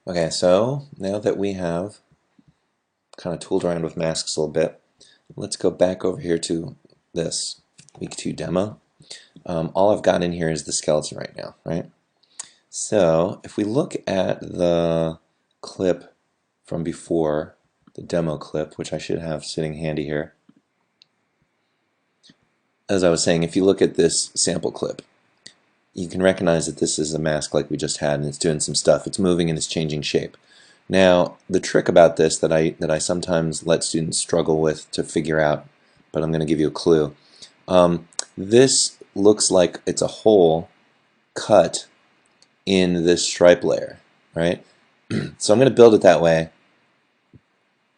Okay, so now that we have kind of tooled around with masks a little bit, let's go back over here to this week 2 demo. All I've got in here is the skeleton right now, right? So if we look at the clip from before, the demo clip, which I should have sitting handy here. As I was saying, if you look at this sample clip, you can recognize that this is a mask like we just had, and it's doing some stuff. It's moving and it's changing shape. Now, the trick about this that I sometimes let students struggle with to figure out, but I'm going to give you a clue. This looks like it's a hole cut in this stripe layer, right? So I'm going to build it that way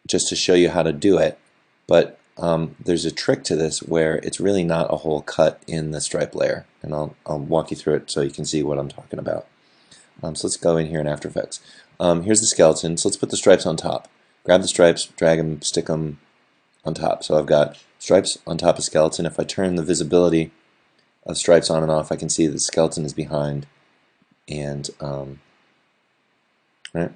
just to show you how to do it, but there's a trick to this where it's really not a hole cut in the stripe layer, and I'll walk you through it so you can see what I'm talking about. So let's go in here in After Effects. Here's the skeleton, so let's put the stripes on top. Grab the stripes, drag them, stick them on top. So I've got stripes on top of skeleton. If I turn the visibility of stripes on and off, I can see the skeleton is behind. And right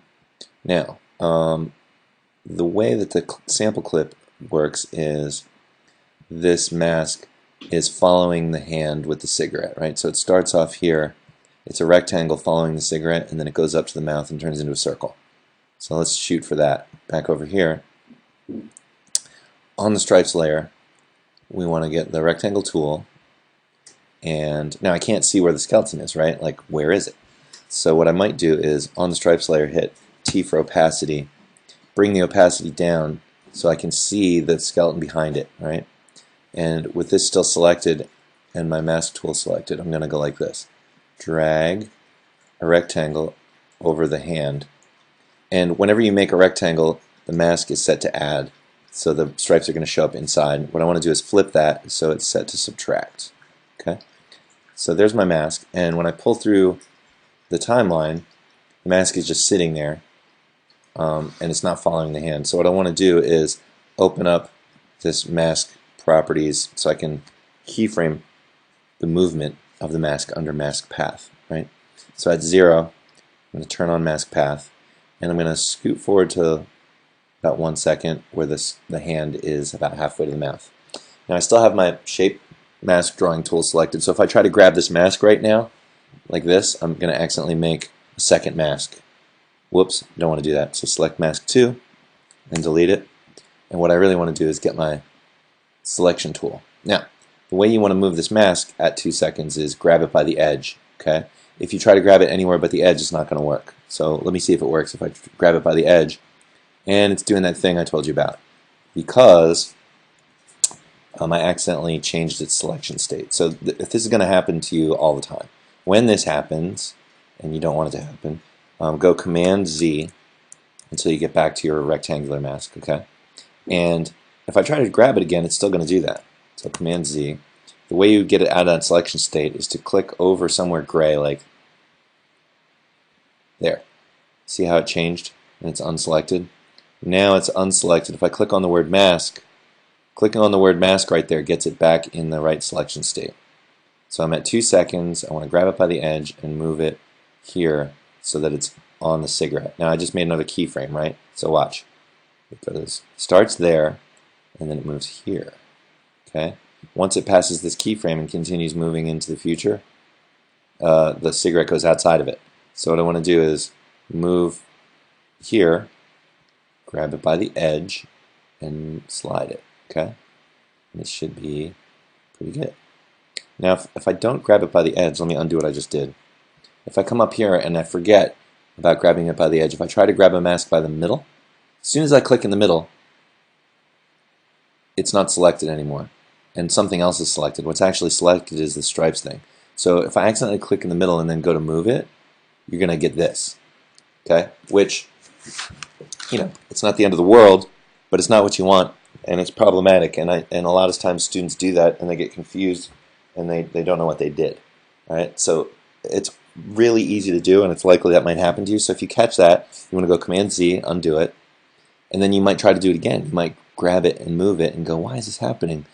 now, the way that the sample clip works is this mask is following the hand with the cigarette, right? So it starts off here. It's a rectangle following the cigarette, and then it goes up to the mouth and turns into a circle. So let's shoot for that. Back over here, on the stripes layer, we want to get the rectangle tool, and now I can't see where the skeleton is, right? Like, where is it? So what I might do is, on the stripes layer, hit T for opacity, bring the opacity down so I can see the skeleton behind it, right? And with this still selected and my mask tool selected, I'm going to go like this. Drag a rectangle over the hand, and whenever you make a rectangle, the mask is set to add, so the stripes are going to show up inside. What I want to do is flip that so it's set to subtract. Okay, so there's my mask, and when I pull through the timeline, the mask is just sitting there, and it's not following the hand. So what I want to do is open up this mask properties so I can keyframe the movement of the mask under mask path, right? So at 0, I'm going to turn on mask path, and I'm going to scoot forward to about 1 second where the hand is about halfway to the mouth. Now I still have my shape mask drawing tool selected, so if I try to grab this mask right now, like this, I'm going to accidentally make a second mask. Whoops, don't want to do that. So select mask 2 and delete it. And what I really want to do is get my selection tool. Now, the way you want to move this mask at 2 seconds is grab it by the edge. Okay? If you try to grab it anywhere but the edge, it's not going to work. So let me see if it works if I grab it by the edge. And it's doing that thing I told you about. Because I accidentally changed its selection state. So if this is going to happen to you all the time. When this happens, and you don't want it to happen, go Command Z until you get back to your rectangular mask. Okay? And if I try to grab it again, it's still going to do that. So Command Z. The way you get it out of that selection state is to click over somewhere gray, like there. See how it changed and it's unselected? Now it's unselected. If I click on the word mask, clicking on the word mask right there gets it back in the right selection state. So I'm at 2 seconds. I want to grab it by the edge and move it here so that it's on the cigarette. Now I just made another keyframe, right? So watch. It goes, starts there, and then it moves here. Okay? Once it passes this keyframe and continues moving into the future, the cigarette goes outside of it. So what I want to do is move here, grab it by the edge, and slide it. Okay? And it should be pretty good. Now if I don't grab it by the edge, let me undo what I just did. If I come up here and I forget about grabbing it by the edge, if I try to grab a mask by the middle, as soon as I click in the middle, it's not selected anymore, and something else is selected. What's actually selected is the stripes thing. So if I accidentally click in the middle and then go to move it, you're going to get this. Okay? Which, you know, it's not the end of the world, but it's not what you want, and it's problematic. And a lot of times students do that, and they get confused, and they don't know what they did. All right? So it's really easy to do, and it's likely that might happen to you. So if you catch that, you want to go Command Z, undo it, and then you might try to do it again. You might grab it and move it and go, why is this happening?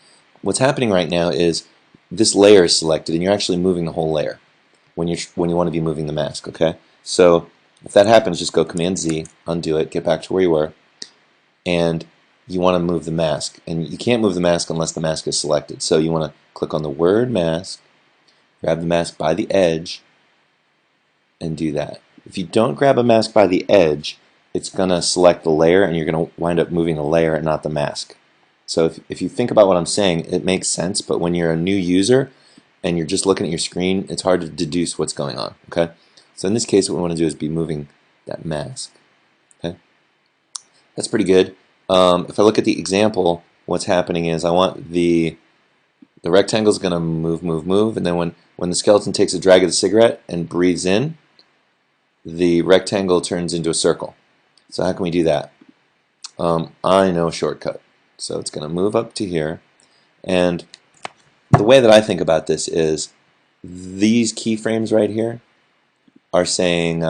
What's happening right now is this layer is selected, and you're actually moving the whole layer when you want to be moving the mask. Okay, so If that happens, just go Command Z, undo it, get back to where you were, and you want to move the mask. And you can't move the mask unless the mask is selected. So you want to click on the word mask, grab the mask by the edge, and do that. If you don't grab a mask by the edge, it's going to select the layer, and you're going to wind up moving the layer and not the mask. So if you think about what I'm saying, it makes sense, but when you're a new user and you're just looking at your screen, it's hard to deduce what's going on. Okay? So in this case, what we want to do is be moving that mask. Okay? That's pretty good. If I look at the example, what's happening is I want the rectangle is going to move, and then when the skeleton takes a drag of the cigarette and breathes in, the rectangle turns into a circle. So how can we do that? I know a shortcut. So it's going to move up to here, and the way that I think about this is these keyframes right here are saying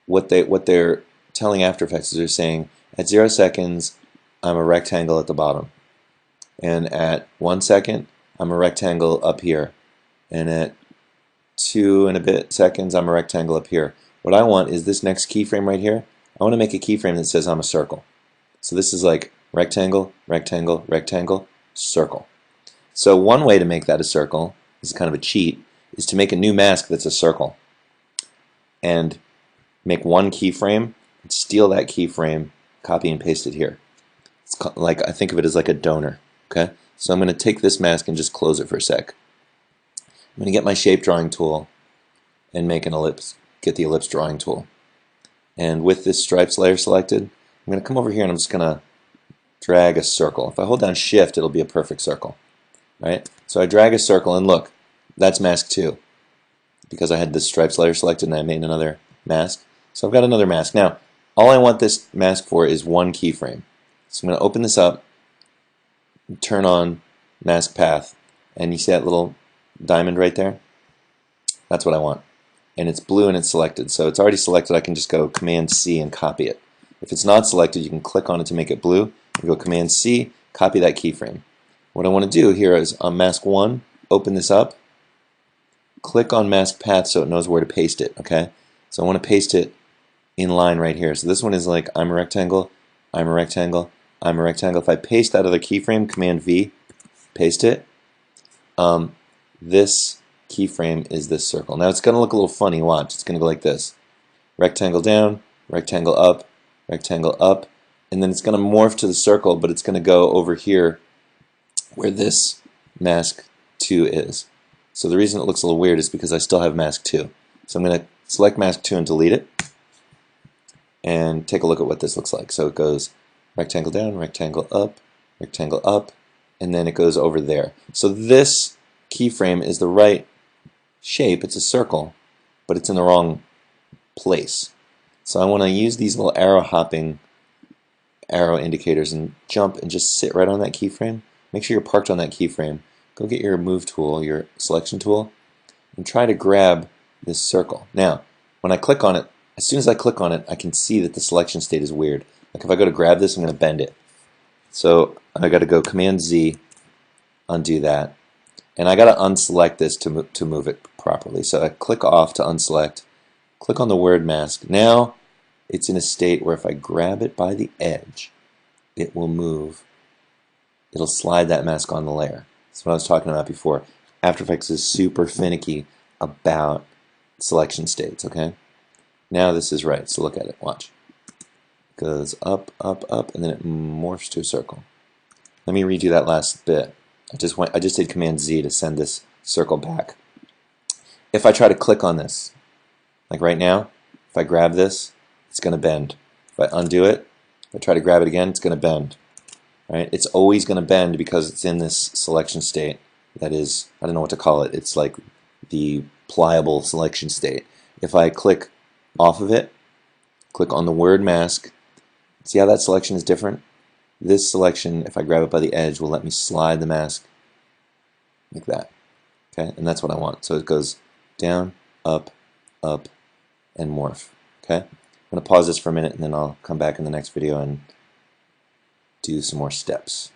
what they're telling After Effects is they're saying at 0 seconds I'm a rectangle at the bottom, and at 1 second I'm a rectangle up here, and at 2 and a bit seconds I'm a rectangle up here. What I want is this next keyframe right here. I want to make a keyframe that says I'm a circle. So this is like rectangle, rectangle, rectangle, circle. So one way to make that a circle, this is kind of a cheat, is to make a new mask that's a circle and make one keyframe, steal that keyframe, copy and paste it here. It's like, I think of it as like a donor. Okay, so I'm going to take this mask and just close it for a sec. I'm going to get my shape drawing tool and make an ellipse, get the ellipse drawing tool. And with this stripes layer selected, I'm going to come over here and I'm just going to drag a circle. If I hold down Shift, it'll be a perfect circle. Right? So I drag a circle, and look, that's mask 2. Because I had this stripes layer selected and I made another mask. So I've got another mask. Now, all I want this mask for is one keyframe. So I'm going to open this up, and turn on mask path, and you see that little diamond right there? That's what I want. And it's blue and it's selected. So it's already selected. I can just go Command C and copy it. If it's not selected, you can click on it to make it blue. You go Command C, copy that keyframe. What I want to do here is on mask 1, open this up, click on mask path so it knows where to paste it. Okay, so I want to paste it in line right here. So this one is like I'm a rectangle, I'm a rectangle, I'm a rectangle. If I paste that other keyframe, Command V, paste it. This keyframe is this circle. Now it's going to look a little funny. Watch, it's going to go like this: rectangle down, rectangle up, and then it's going to morph to the circle, but it's going to go over here where this mask 2 is. So the reason it looks a little weird is because I still have mask 2. So I'm going to select mask 2 and delete it, and take a look at what this looks like. So it goes rectangle down, rectangle up, and then it goes over there. So this keyframe is the right shape. It's a circle, but it's in the wrong place. So I want to use these little arrow indicators and jump and just sit right on that keyframe. Make sure you're parked on that keyframe. Go get your move tool, your selection tool, and try to grab this circle. Now, when I click on it, as soon as I click on it, I can see that the selection state is weird. Like if I go to grab this, I'm going to bend it. So I got to go Command Z, undo that, and I got to unselect this to move it properly. So I click off to unselect, click on the word mask. Now it's in a state where if I grab it by the edge, it will move. It'll slide that mask on the layer. That's what I was talking about before. After Effects is super finicky about selection states, okay? Now this is right, so look at it, watch. It goes up, and then it morphs to a circle. Let me redo that last bit. I just did Command Z to send this circle back. If I try to click on this, like right now, if I grab this, it's going to bend. If I undo it, if I try to grab it again, it's going to bend. Right? It's always going to bend because it's in this selection state that is, I don't know what to call it. It's like the pliable selection state. If I click off of it, click on the word mask, see how that selection is different? This selection, if I grab it by the edge, will let me slide the mask like that. Okay, and that's what I want. So it goes down, up, and morph. Okay, I'm going to pause this for a minute, and then I'll come back in the next video and do some more steps.